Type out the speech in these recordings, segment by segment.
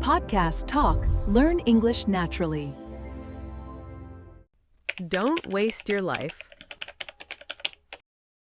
Podcast Talk. Learn English naturally. Don't waste your life.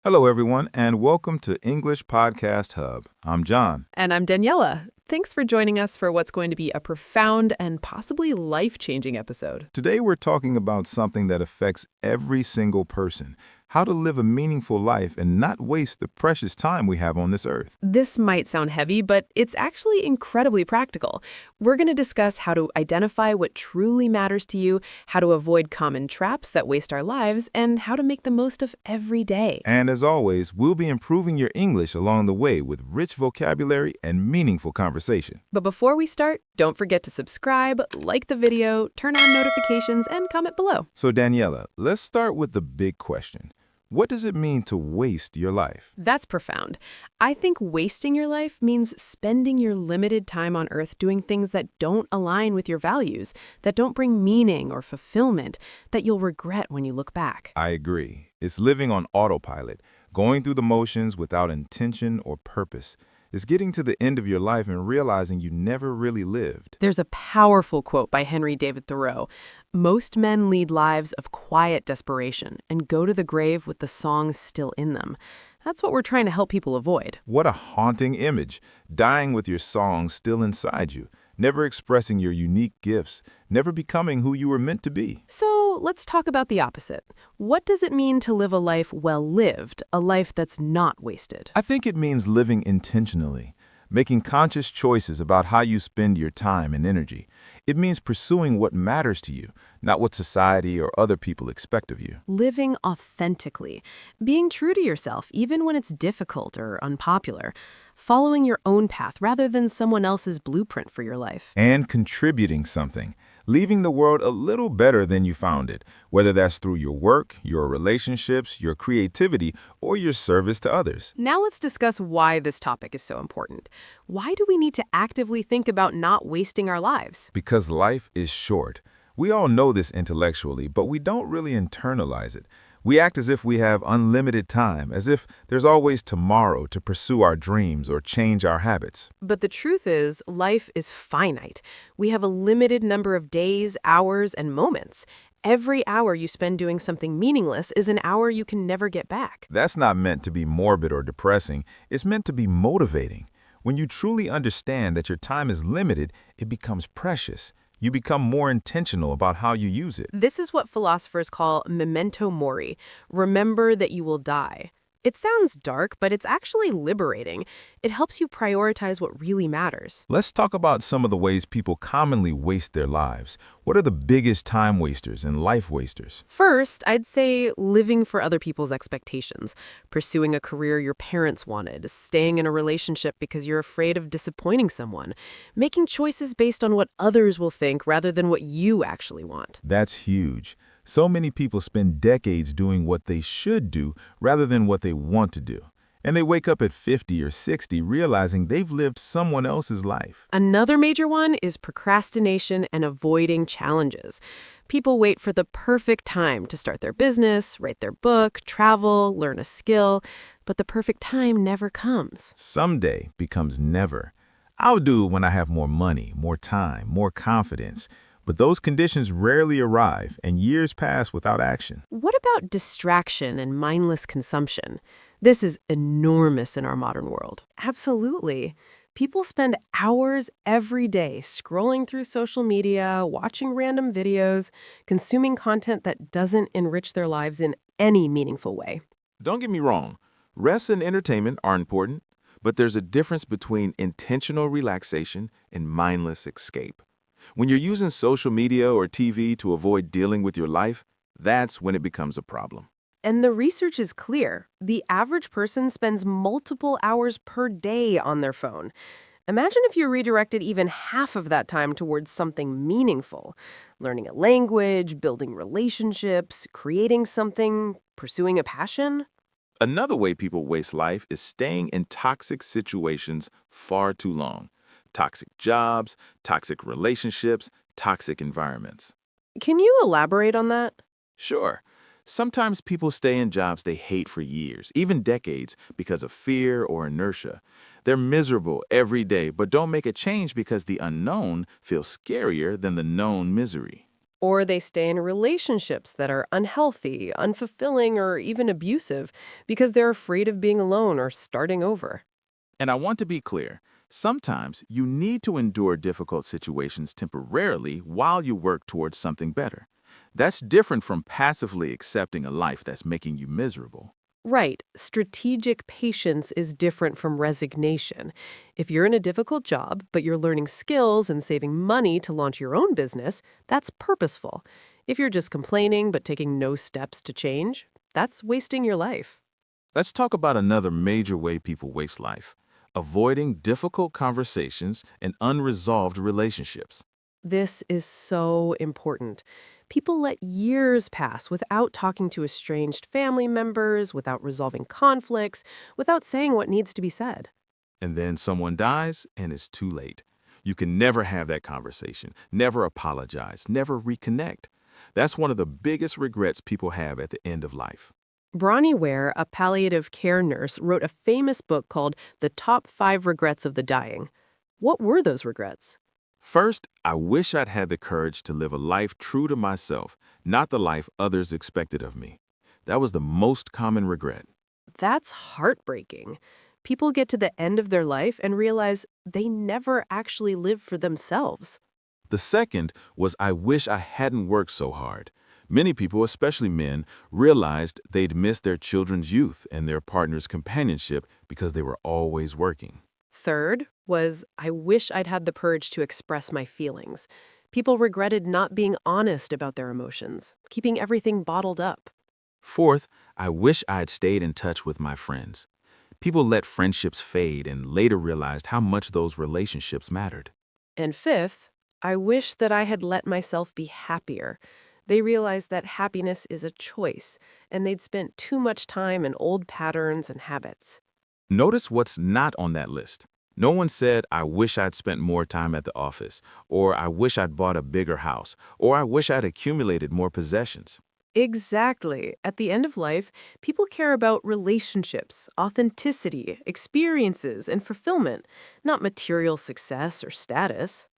Hello, everyone, and welcome to English Podcast Hub. I'm John. And I'm Daniela. Thanks for joining us for what's going to be a profound and possibly life-changing episode. Today, we're talking about something that affects every single person: how to live a meaningful life and not waste the precious time we have on this earth. This might sound heavy, but it's actually incredibly practical. We're going to discuss how to identify what truly matters to you, how to avoid common traps that waste our lives, and how to make the most of every day. And as always, we'll be improving your English along the way with rich vocabulary and meaningful conversation. But before we start, don't forget to subscribe, like the video, turn on notifications, and comment below. So, Daniela, let's start with the big question. What does it mean to waste your life? That's profound. I think wasting your life means spending your limited time on Earth doing things that don't align with your values, that don't bring meaning or fulfillment, that you'll regret when you look back. I agree. It's living on autopilot, going through the motions without intention or purpose. It's getting to the end of your life and realizing you never really lived. There's a powerful quote by Henry David Thoreau. Most men lead lives of quiet desperation and go to the grave with the songs still in them. That's what we're trying to help people avoid. What a haunting image, dying with your songs still inside you, never expressing your unique gifts, never becoming who you were meant to be. So let's talk about the opposite. What does it mean to live a life well lived, a life that's not wasted? I think it means living intentionally, making conscious choices about how you spend your time and energy. It means pursuing what matters to you, not what society or other people expect of you. Living authentically, being true to yourself even when it's difficult or unpopular, following your own path rather than someone else's blueprint for your life. And contributing something, leaving the world a little better than you found it, whether that's through your work, your relationships, your creativity, or your service to others. Now let's discuss why this topic is so important. Why do we need to actively think about not wasting our lives? Because life is short. We all know this intellectually, but we don't really internalize it. We act as if we have unlimited time, as if there's always tomorrow to pursue our dreams or change our habits. But the truth is, life is finite. We have a limited number of days, hours, and moments. Every hour you spend doing something meaningless is an hour you can never get back. That's not meant to be morbid or depressing. It's meant to be motivating. When you truly understand that your time is limited, it becomes precious. You become more intentional about how you use it. This is what philosophers call memento mori. Remember that you will die. It sounds dark, but it's actually liberating. It helps you prioritize what really matters. Let's talk about some of the ways people commonly waste their lives. What are the biggest time wasters and life wasters? First, I'd say living for other people's expectations, pursuing a career your parents wanted, staying in a relationship because you're afraid of disappointing someone, making choices based on what others will think rather than what you actually want. That's huge. So many people spend decades doing what they should do rather than what they want to do. And they wake up at 50 or 60 realizing they've lived someone else's life. Another major one is procrastination and avoiding challenges. People wait for the perfect time to start their business, write their book, travel, learn a skill, but the perfect time never comes. Someday becomes never. I'll do it when I have more money, more time, more confidence. But those conditions rarely arrive, and years pass without action. What about distraction and mindless consumption? This is enormous in our modern world. Absolutely. People spend hours every day scrolling through social media, watching random videos, consuming content that doesn't enrich their lives in any meaningful way. Don't get me wrong, rest and entertainment are important, but there's a difference between intentional relaxation and mindless escape. When you're using social media or TV to avoid dealing with your life, that's when it becomes a problem. And the research is clear. The average person spends multiple hours per day on their phone. Imagine if you redirected even half of that time towards something meaningful. Learning a language, building relationships, creating something, pursuing a passion. Another way people waste life is staying in toxic situations far too long. Toxic jobs, toxic relationships, toxic environments. Can you elaborate on that? Sure. Sometimes people stay in jobs they hate for years, even decades, because of fear or inertia. They're miserable every day, but don't make a change because the unknown feels scarier than the known misery. Or they stay in relationships that are unhealthy, unfulfilling, or even abusive because they're afraid of being alone or starting over. And I want to be clear, sometimes you need to endure difficult situations temporarily while you work towards something better. That's different from passively accepting a life that's making you miserable. Right. Strategic patience is different from resignation. If you're in a difficult job, but you're learning skills and saving money to launch your own business, that's purposeful. If you're just complaining but taking no steps to change, that's wasting your life. Let's talk about another major way people waste life: avoiding difficult conversations and unresolved relationships. This is so important. People let years pass without talking to estranged family members, without resolving conflicts, without saying what needs to be said. And then someone dies, and it's too late. You can never have that conversation, never apologize, never reconnect. That's one of the biggest regrets people have at the end of life. Bronnie Ware, a palliative care nurse, wrote a famous book called The Top 5 Regrets of the Dying. What were those regrets? First, I wish I'd had the courage to live a life true to myself, not the life others expected of me. That was the most common regret. That's heartbreaking. People get to the end of their life and realize they never actually lived for themselves. The second was I wish I hadn't worked so hard. Many people, especially men, realized they'd missed their children's youth and their partner's companionship because they were always working. Third was, I wish I'd had the courage to express my feelings. People regretted not being honest about their emotions, keeping everything bottled up. Fourth, I wish I'd stayed in touch with my friends. People let friendships fade and later realized how much those relationships mattered. And fifth, I wish that I had let myself be happier. They realized that happiness is a choice, and they'd spent too much time in old patterns and habits. Notice what's not on that list. No one said, I wish I'd spent more time at the office, or I wish I'd bought a bigger house, or I wish I'd accumulated more possessions. Exactly. At the end of life, people care about relationships, authenticity, experiences, and fulfillment, not material success or status.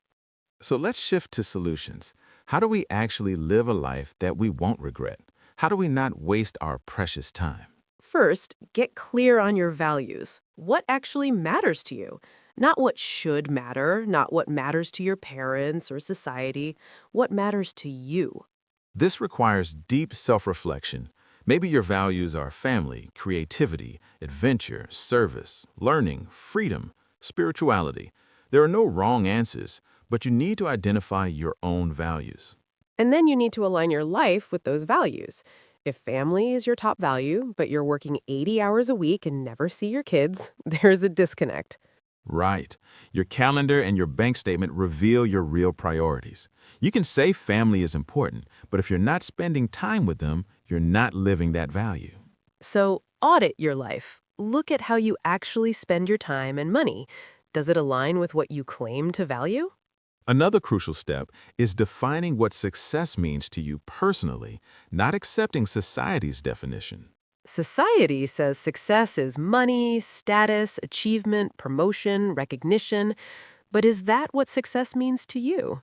So let's shift to solutions. How do we actually live a life that we won't regret? How do we not waste our precious time? First, get clear on your values. What actually matters to you? Not what should matter, not what matters to your parents or society. What matters to you? This requires deep self-reflection. Maybe your values are family, creativity, adventure, service, learning, freedom, spirituality. There are no wrong answers, but you need to identify your own values. And then you need to align your life with those values. If family is your top value, but you're working 80 hours a week and never see your kids, there's a disconnect. Right. Your calendar and your bank statement reveal your real priorities. You can say family is important, but if you're not spending time with them, you're not living that value. So audit your life. Look at how you actually spend your time and money. Does it align with what you claim to value? Another crucial step is defining what success means to you personally, not accepting society's definition. Society says success is money, status, achievement, promotion, recognition. But is that what success means to you?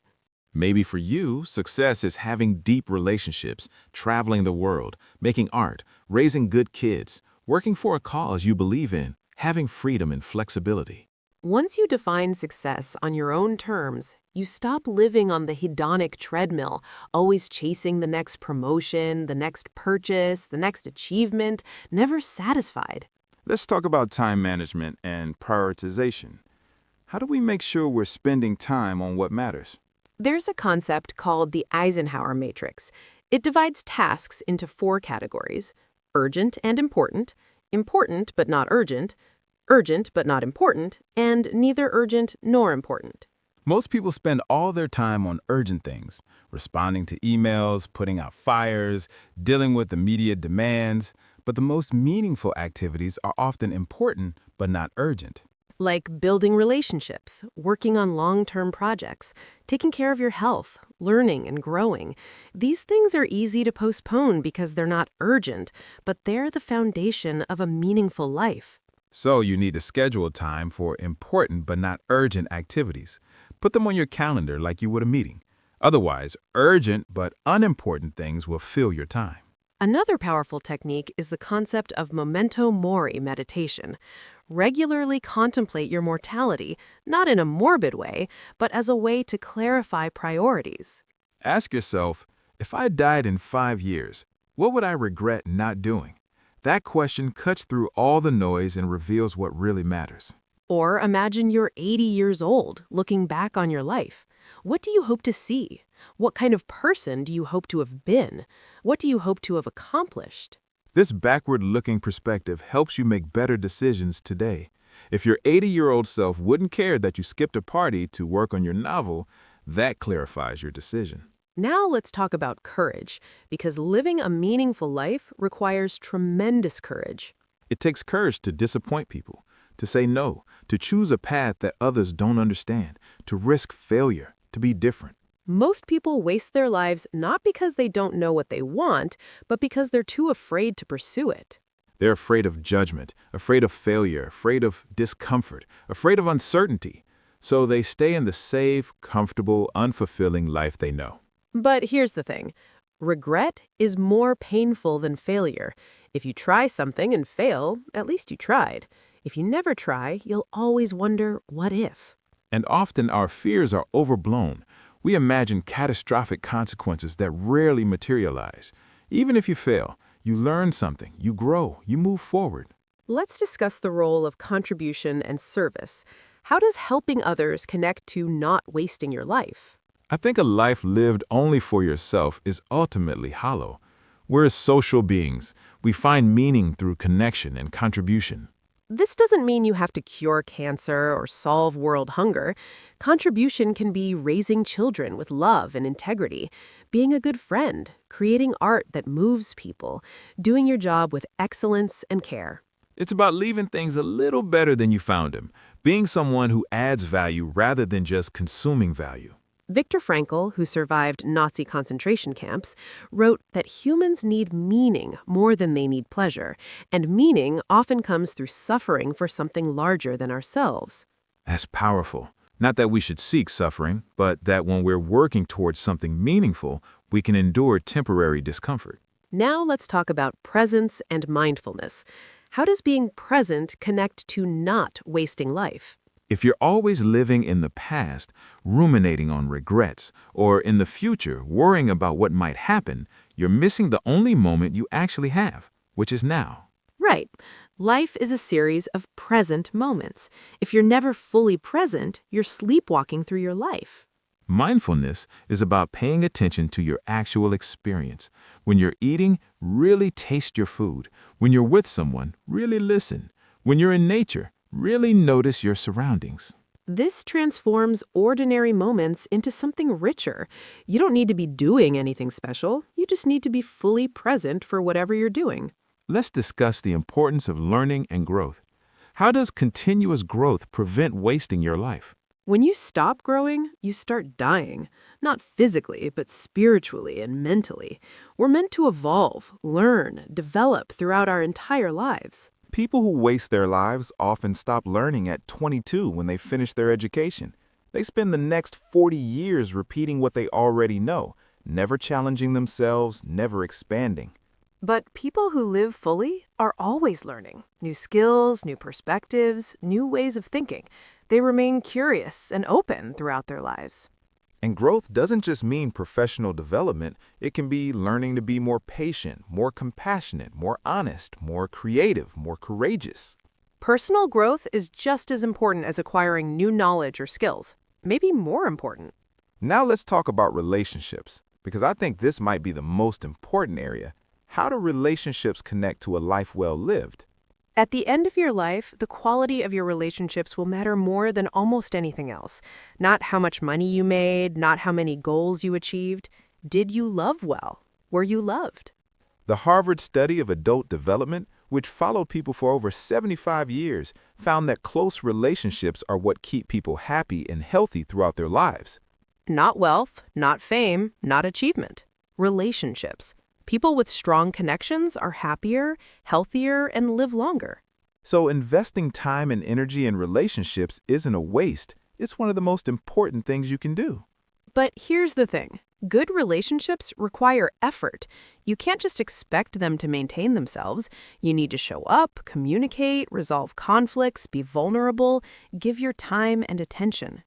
Maybe for you, success is having deep relationships, traveling the world, making art, raising good kids, working for a cause you believe in, having freedom and flexibility. Once you define success on your own terms, you stop living on the hedonic treadmill, always chasing the next promotion, the next purchase, the next achievement, never satisfied. Let's talk about time management and prioritization. How do we make sure we're spending time on what matters? There's a concept called the Eisenhower matrix. It divides tasks into 4 categories: urgent and important, important but not urgent, urgent but not important, and neither urgent nor important. Most people spend all their time on urgent things, responding to emails, putting out fires, dealing with immediate demands, but the most meaningful activities are often important but not urgent. Like building relationships, working on long-term projects, taking care of your health, learning and growing. These things are easy to postpone because they're not urgent, but they're the foundation of a meaningful life. So you need to schedule time for important but not urgent activities. Put them on your calendar like you would a meeting. Otherwise, urgent but unimportant things will fill your time. Another powerful technique is the concept of memento mori meditation. Regularly contemplate your mortality, not in a morbid way, but as a way to clarify priorities. Ask yourself, if I died in 5 years, what would I regret not doing? That question cuts through all the noise and reveals what really matters. Or imagine you're 80 years old, looking back on your life. What do you hope to see? What kind of person do you hope to have been? What do you hope to have accomplished? This backward-looking perspective helps you make better decisions today. If your 80-year-old self wouldn't care that you skipped a party to work on your novel, that clarifies your decision. Now let's talk about courage, because living a meaningful life requires tremendous courage. It takes courage to disappoint people, to say no, to choose a path that others don't understand, to risk failure, to be different. Most people waste their lives not because they don't know what they want, but because they're too afraid to pursue it. They're afraid of judgment, afraid of failure, afraid of discomfort, afraid of uncertainty. So they stay in the safe, comfortable, unfulfilling life they know. But here's the thing. Regret is more painful than failure. If you try something and fail, at least you tried. If you never try, you'll always wonder, what if? And often our fears are overblown. We imagine catastrophic consequences that rarely materialize. Even if you fail, you learn something, you grow, you move forward. Let's discuss the role of contribution and service. How does helping others connect to not wasting your life? I think a life lived only for yourself is ultimately hollow. We're social beings. We find meaning through connection and contribution. This doesn't mean you have to cure cancer or solve world hunger. Contribution can be raising children with love and integrity, being a good friend, creating art that moves people, doing your job with excellence and care. It's about leaving things a little better than you found them, being someone who adds value rather than just consuming value. Viktor Frankl, who survived Nazi concentration camps, wrote that humans need meaning more than they need pleasure, and meaning often comes through suffering for something larger than ourselves. That's powerful. Not that we should seek suffering, but that when we're working towards something meaningful, we can endure temporary discomfort. Now let's talk about presence and mindfulness. How does being present connect to not wasting life? If you're always living in the past, ruminating on regrets, or in the future, worrying about what might happen, you're missing the only moment you actually have, which is now. Right. Life is a series of present moments. If you're never fully present, you're sleepwalking through your life. Mindfulness is about paying attention to your actual experience. When you're eating, really taste your food. When you're with someone, really listen. When you're in nature, really notice your surroundings. This transforms ordinary moments into something richer. You don't need to be doing anything special. You just need to be fully present for whatever you're doing. Let's discuss the importance of learning and growth. How does continuous growth prevent wasting your life? When you stop growing, you start dying. Not physically, but spiritually and mentally. We're meant to evolve, learn, develop throughout our entire lives. People who waste their lives often stop learning at 22 when they finish their education. They spend the next 40 years repeating what they already know, never challenging themselves, never expanding. But people who live fully are always learning. New skills, new perspectives, new ways of thinking. They remain curious and open throughout their lives. And growth doesn't just mean professional development. It can be learning to be more patient, more compassionate, more honest, more creative, more courageous. Personal growth is just as important as acquiring new knowledge or skills, maybe more important. Now let's talk about relationships, because I think this might be the most important area. How do relationships connect to a life well lived? At the end of your life, the quality of your relationships will matter more than almost anything else. Not how much money you made, not how many goals you achieved. Did you love well? Were you loved? The Harvard study of adult development, which followed people for over 75 years, found that close relationships are what keep people happy and healthy throughout their lives. Not wealth, not fame, not achievement. Relationships. People with strong connections are happier, healthier, and live longer. So investing time and energy in relationships isn't a waste. It's one of the most important things you can do. But here's the thing. Good relationships require effort. You can't just expect them to maintain themselves. You need to show up, communicate, resolve conflicts, be vulnerable, give your time and attention.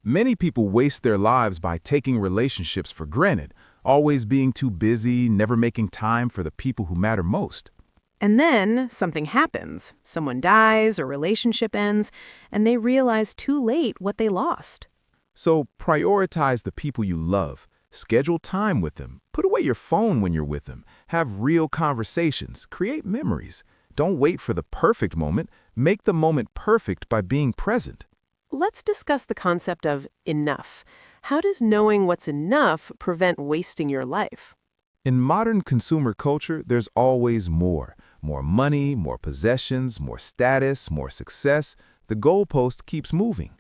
Many people waste their lives by taking relationships for granted, always being too busy, never making time for the people who matter most. And then something happens. Someone dies, a relationship ends, and they realize too late what they lost. So prioritize the people you love. Schedule time with them. Put away your phone when you're with them. Have real conversations. Create memories. Don't wait for the perfect moment. Make the moment perfect by being present. Let's discuss the concept of enough. How does knowing what's enough prevent wasting your life? In modern consumer culture, there's always more. More money, more possessions, more status, more success. The goalpost keeps moving.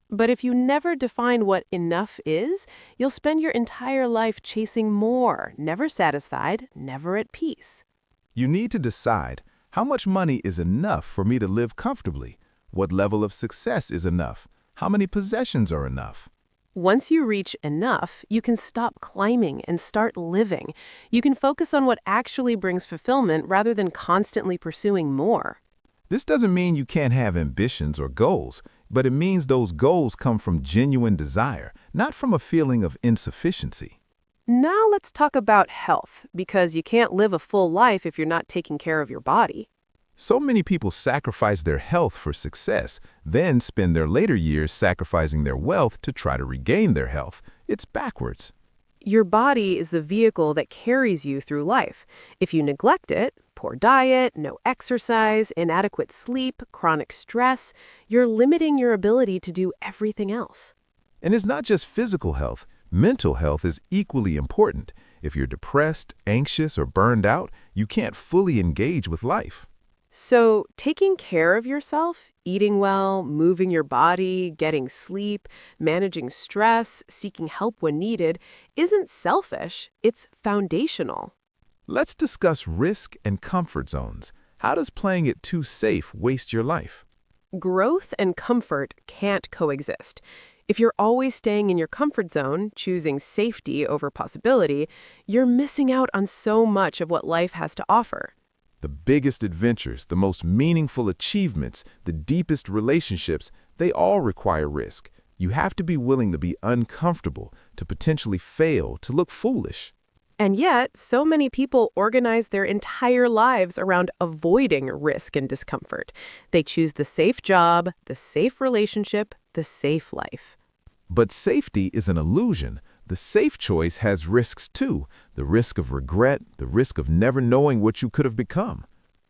But if you never define what enough is, you'll spend your entire life chasing more, never satisfied, never at peace. You need to decide, how much money is enough for me to live comfortably? What level of success is enough? How many possessions are enough? Once you reach enough, you can stop climbing and start living. You can focus on what actually brings fulfillment rather than constantly pursuing more. This doesn't mean you can't have ambitions or goals, but it means those goals come from genuine desire, not from a feeling of insufficiency. Now let's talk about health, because you can't live a full life if you're not taking care of your body. So many people sacrifice their health for success, then spend their later years sacrificing their wealth to try to regain their health. It's backwards. Your body is the vehicle that carries you through life. If you neglect it, poor diet, no exercise, inadequate sleep, chronic stress, you're limiting your ability to do everything else. And it's not just physical health. Mental health is equally important. If you're depressed, anxious, or burned out, you can't fully engage with life. So, taking care of yourself, eating well, moving your body, getting sleep, managing stress, seeking help when needed, isn't selfish, it's foundational. Let's discuss risk and comfort zones. How does playing it too safe waste your life? Growth and comfort can't coexist. If you're always staying in your comfort zone, choosing safety over possibility, you're missing out on so much of what life has to offer. The biggest adventures, the most meaningful achievements, the deepest relationships, they all require risk. You have to be willing to be uncomfortable, to potentially fail, to look foolish. And yet, so many people organize their entire lives around avoiding risk and discomfort. They choose the safe job, the safe relationship, the safe life. But safety is an illusion. The safe choice has risks too. The risk of regret, the risk of never knowing what you could have become.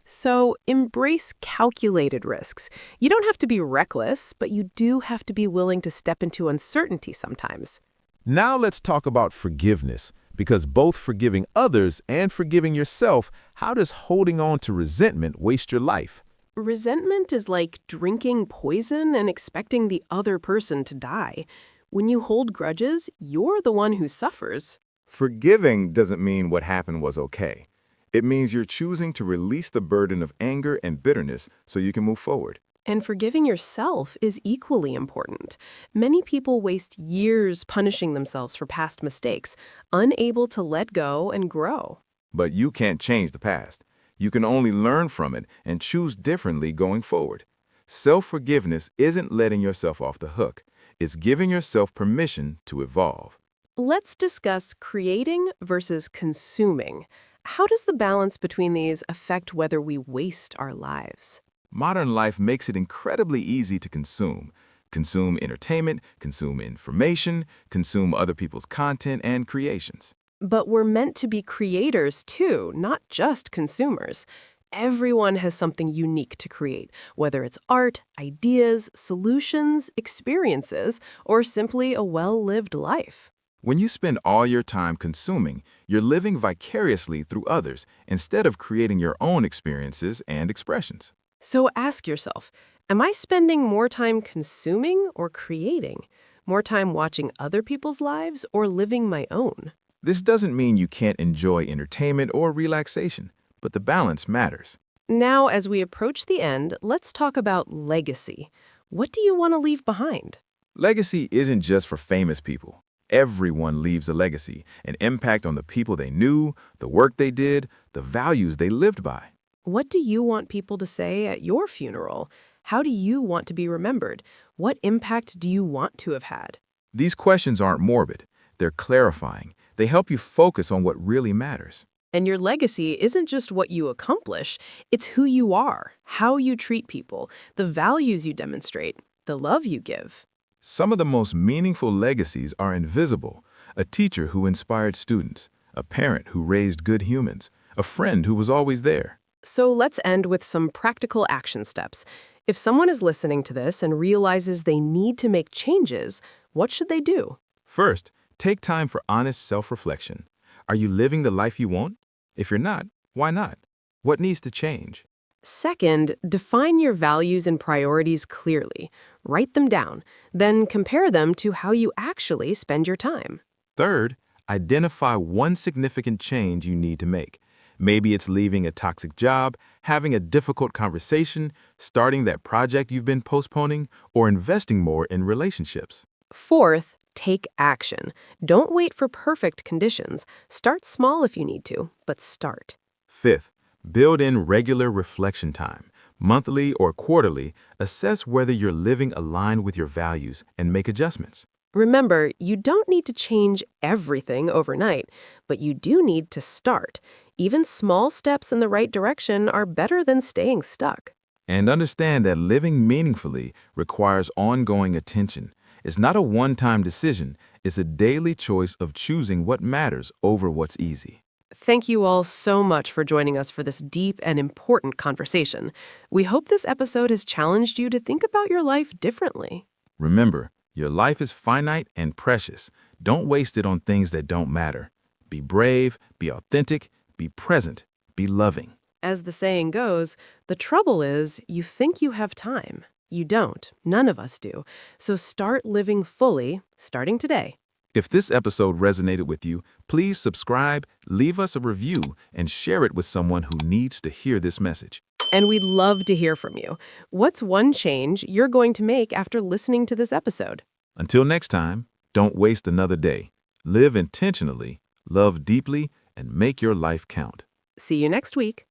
So embrace calculated risks. You don't have to be reckless, but you do have to be willing to step into uncertainty sometimes. Now let's talk about forgiveness. Because both forgiving others and forgiving yourself, how does holding on to resentment waste your life? Resentment is like drinking poison and expecting the other person to die. When you hold grudges, you're the one who suffers. Forgiving doesn't mean what happened was okay. It means you're choosing to release the burden of anger and bitterness so you can move forward. And forgiving yourself is equally important. Many people waste years punishing themselves for past mistakes, unable to let go and grow. But you can't change the past. You can only learn from it and choose differently going forward. Self-forgiveness isn't letting yourself off the hook. It's giving yourself permission to evolve. Let's discuss creating versus consuming. How does the balance between these affect whether we waste our lives? Modern life makes it incredibly easy to consume. Consume entertainment, consume information, consume other people's content and creations. But we're meant to be creators too, not just consumers. Everyone has something unique to create, whether it's art, ideas, solutions, experiences, or simply a well-lived life. When you spend all your time consuming, you're living vicariously through others instead of creating your own experiences and expressions. So ask yourself, am I spending more time consuming or creating? More time watching other people's lives or living my own? This doesn't mean you can't enjoy entertainment or relaxation, but the balance matters. Now, as we approach the end, let's talk about legacy. What do you want to leave behind? Legacy isn't just for famous people. Everyone leaves a legacy, an impact on the people they knew, the work they did, the values they lived by. What do you want people to say at your funeral? How do you want to be remembered? What impact do you want to have had? These questions aren't morbid. They're clarifying. They help you focus on what really matters. And your legacy isn't just what you accomplish, it's who you are, how you treat people, the values you demonstrate, the love you give. Some of the most meaningful legacies are invisible. A teacher who inspired students, a parent who raised good humans, a friend who was always there. So let's end with some practical action steps. If someone is listening to this and realizes they need to make changes, what should they do? First, take time for honest self-reflection. Are you living the life you want? If you're not, why not? What needs to change? Second, define your values and priorities clearly. Write them down, then compare them to how you actually spend your time. Third, identify one significant change you need to make. Maybe it's leaving a toxic job, having a difficult conversation, starting that project you've been postponing, or investing more in relationships. Fourth, take action. Don't wait for perfect conditions. Start small if you need to, but start. Fifth, build in regular reflection time. Monthly or quarterly, assess whether you're living aligned with your values and make adjustments. Remember, you don't need to change everything overnight, but you do need to start. Even small steps in the right direction are better than staying stuck. And understand that living meaningfully requires ongoing attention. It's not a one-time decision. It's a daily choice of choosing what matters over what's easy. Thank you all so much for joining us for this deep and important conversation. We hope this episode has challenged you to think about your life differently. Remember, your life is finite and precious. Don't waste it on things that don't matter. Be brave, be authentic, be present, be loving. As the saying goes, the trouble is you think you have time. You don't. None of us do. So start living fully, starting today. If this episode resonated with you, please subscribe, leave us a review, and share it with someone who needs to hear this message. And we'd love to hear from you. What's one change you're going to make after listening to this episode? Until next time, don't waste another day. Live intentionally, love deeply, and make your life count. See you next week.